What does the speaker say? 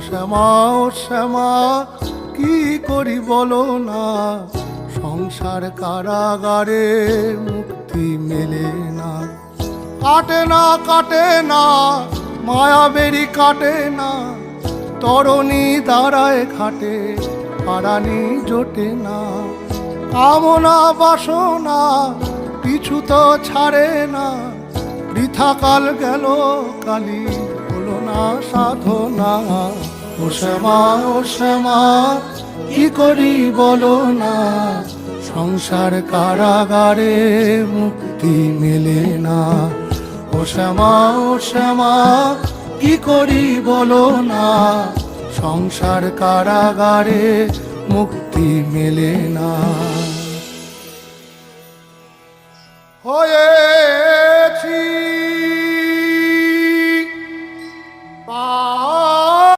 শ্যামা ও শ্যামা কি করি বলো না, সংসার কারাগারে মুক্তি মেলে না। কাটে না কাটে না মায়া বেরি কাটে না, তরণী দাঁড়ায় খাটে পারানি জোটে না। কামনা বাসনা পিছু তো ছাড়ে না, বৃথা কাল গেল কালি হলো না সাধনা। ও শ্যামা ও শ্যামা কি করি বলো না, সংসার কারাগারে মুক্তি মেলে না। ও শ্যামা ও শ্যামা কি করি বলো না, সংসার কারাগারে মুক্তি মেলে না। হয়েছি